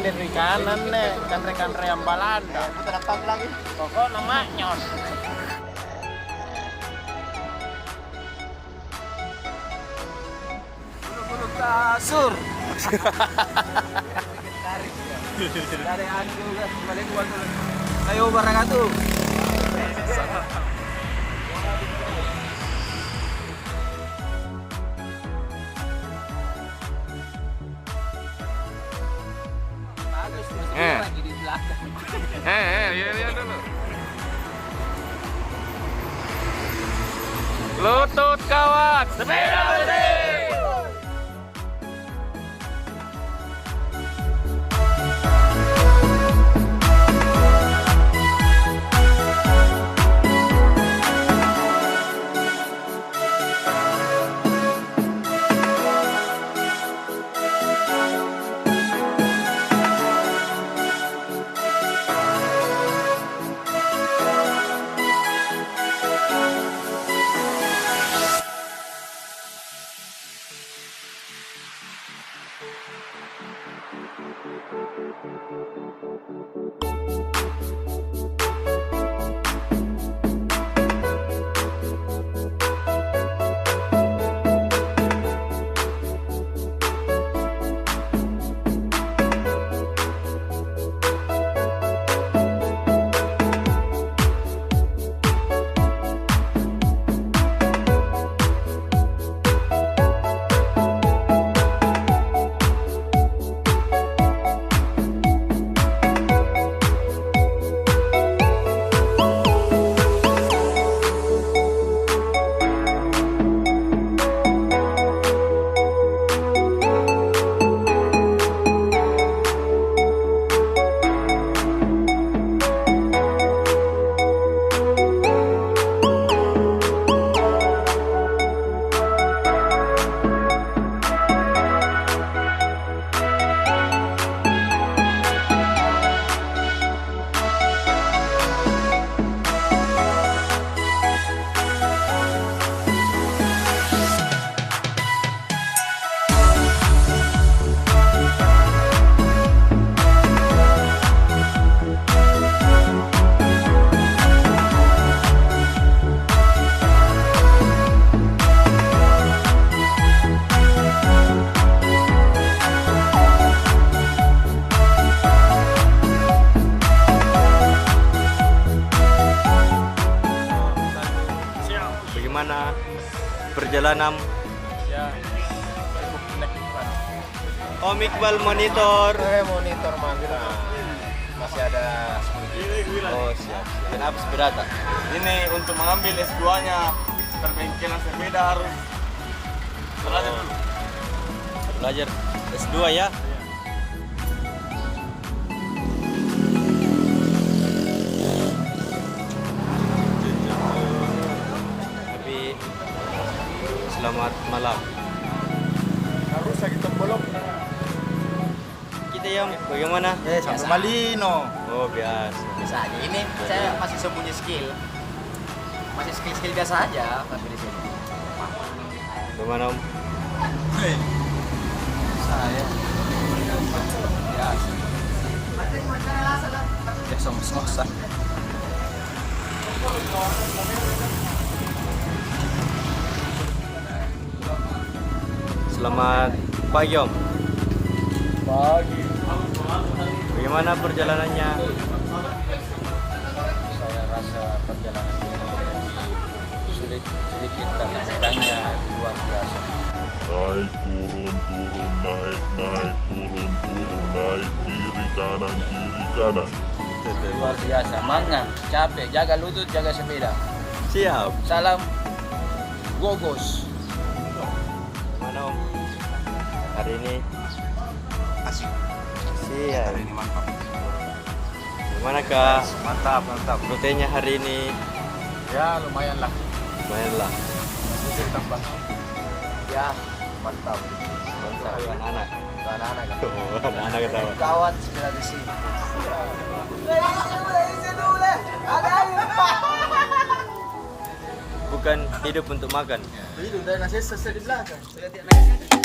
Dari kanan nih, kanre-kanre yang balanda. Terletak lagi. Pokok namanya. Bulu-bulu kasur. Dari anu balik gua tuh. Ayo barang atuh. Lagi di belakang. Lihat dulu. Lutut kawan, sepeda putih. Bagaimana perjalanan? Ya, cukup menaikkan. Om Iqbal monitor. Monitor mantap. Masih ada 10. Oh siap. Kenapa sepeda tak? Ini untuk mengambil S2-nya perbengkelan sepeda harus belajar dulu. Belajar S2 ya? Tapi selamat malam. Harus kita bolong. Kita yang bagaimana? Sampai Malino. Oh biasa. Biasa aja. Ini saya masih sembunyi skill. Masih skill biasa aja tapi di sini. Bagaimana Om? Saya biasa. Ya ngos-ngosan. Selamat pagi Om. Pagi. Bagaimana perjalanannya? Saya rasa perjalanan ini sulit sedikit karena medannya luar biasa. naik turun turun naik naik turun turun naik kiri kanan kiri kanan. Luar biasa, mangan, capek, jaga lutut, jaga sepeda. Siap. Salam GoGoes. Mana Om? Hari ini Asik. siap. Hari ini mantap. Gimana Kak? Mantap, mantap. Rutenya hari ini Ya lumayan lah. lumayan lah. Bisa ditambah. Ya, mantap. Mantap anak-anak. Anak-anak kan. Oh, anak-anak ketawa. Kawan segera di sini. Bukan hidup untuk makan. Itu dari nasi selesai di belakang. Saya lihat naiknya.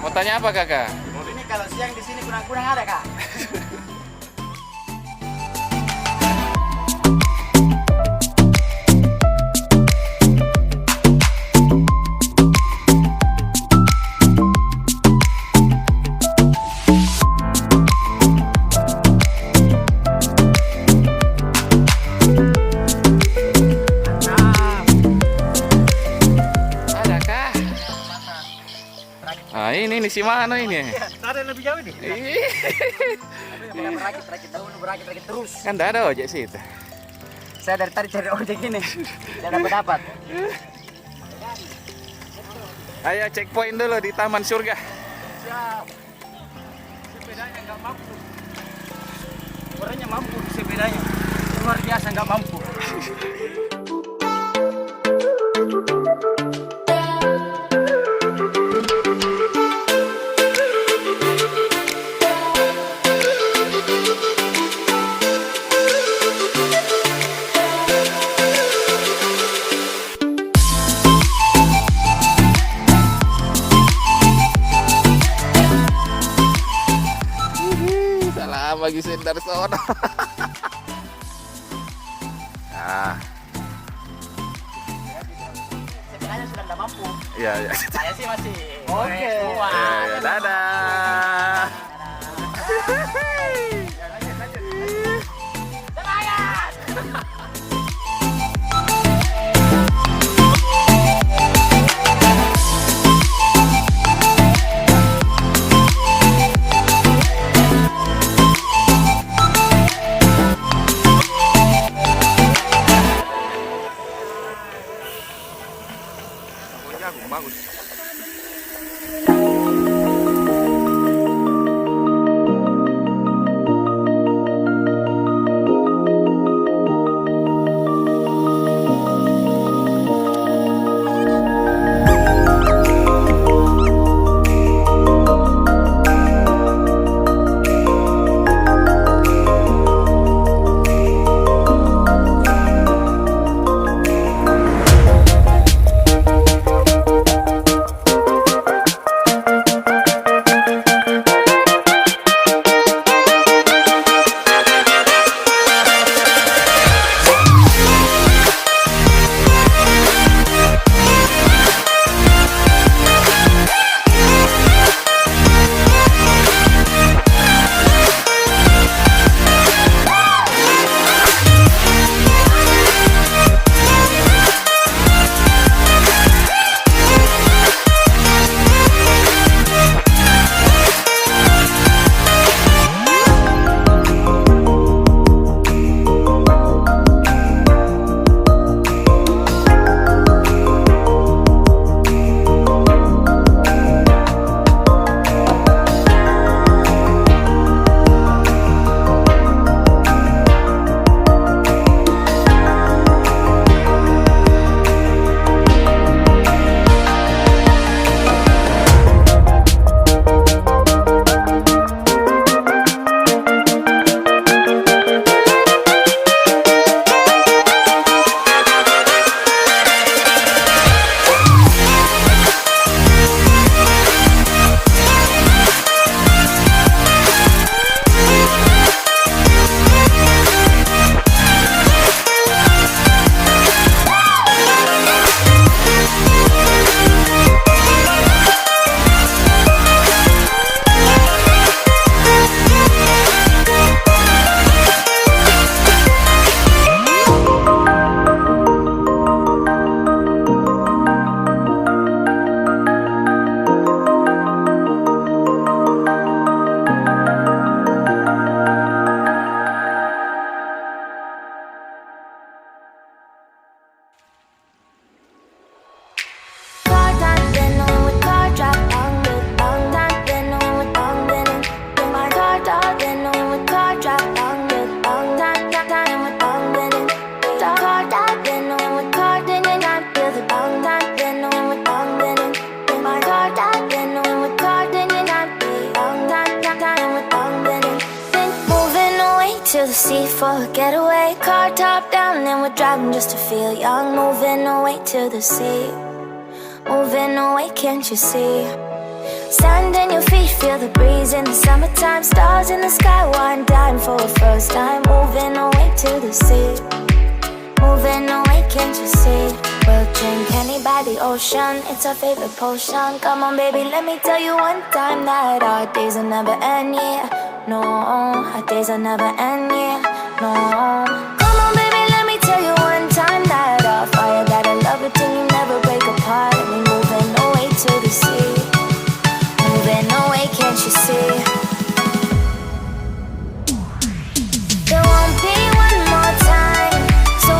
Mau tanya apa kakak? Ini kalau siang di sini kurang-kurang ada kak. Ah ini si mana ini? Ada lebih jauh nih. Ih, Berakit dahulu, berakit terus. kan tidak ada ojek sih itu. Saya dari tadi cari ojek ini. Tidak dapat. Ayo checkpoint dulu di Taman Surga. Siap. Sepedanya nggak mampu. Orangnya mampu sepedanya. Luar biasa nggak mampu. Salam bagi sender sono. Nah, Sepedanya sudah nggak mampu. iya. Saya sih masih. Oke. Wah, Dadah. Bagus. to the sea for a getaway. Car top down and we're driving just to feel young. Moving away to the sea, moving away, can't you see? Stand on your feet, feel the breeze in the summertime. Stars in the sky, one dime for a first time. Moving away to the sea, moving away, can't you see? We'll drink honey by the ocean, it's our favorite potion. Come on baby, let me tell you one time that our days will never end, yeah. No, our days will never end, yeah. No. Come on baby, let me tell you one time that our fire got a love it till you never break apart. And we moving away to the sea, moving away, can't you see? There won't be one more time, so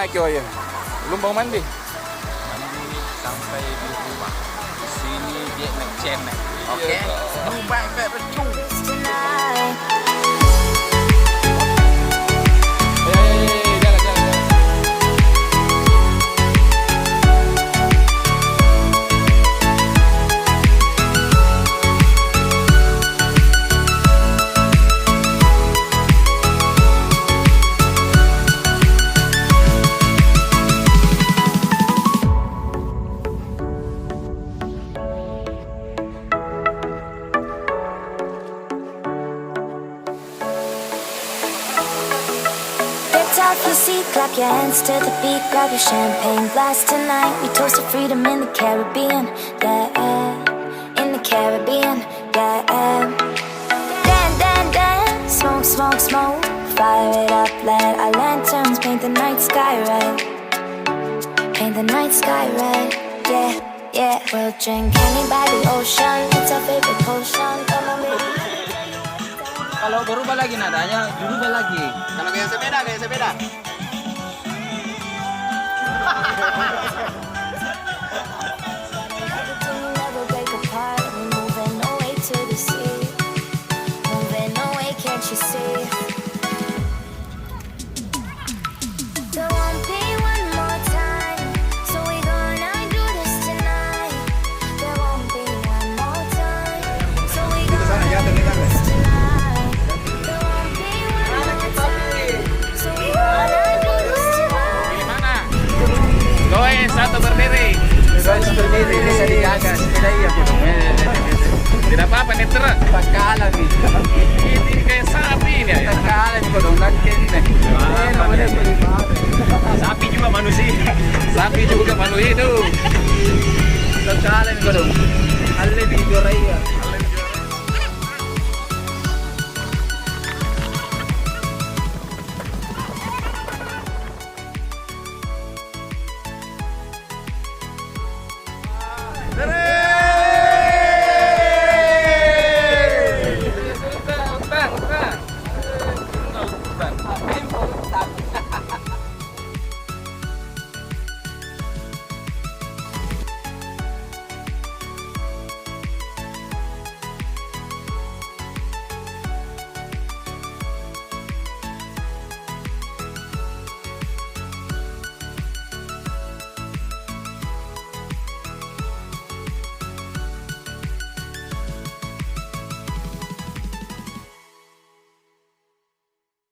mana kau ya? Belum mau mandi? Mandi sampai di rumah. Di sini dia naik cemek. Oke. Rumah kayak becung. tonight. Off your seat, clap your hands to the beat, grab your champagne glass tonight. We toast to freedom in the Caribbean, yeah, in the Caribbean, yeah. Dance, smoke, smoke, smoke, fire it up, let our lanterns paint the night sky red, paint the night sky red, yeah, yeah. We'll drink honey by the ocean, it's our favorite potion, come on baby. Kalau berubah lagi nadanya, berubah lagi. Kalau kayak sepeda, Never break apart, we're moving away to the sea, moving away, can't you see? There won't be one more time, so we gonna do this tonight. There won't be one more time, so we gonna do this tonight. There won't be one more time, so we gonna do this tonight. Mana? Goes satu berdiri. Guys, berdiri bisa dijaga. Sepeda iya bro. Tidak apa-apa nih terus. Takalan nih. Ini kayak sapi ini ya. Takalan nih bro. Nanti nih. Sapi juga manusia. Sapi juga manusia itu. Takalan nih bro. Alle di Joraya.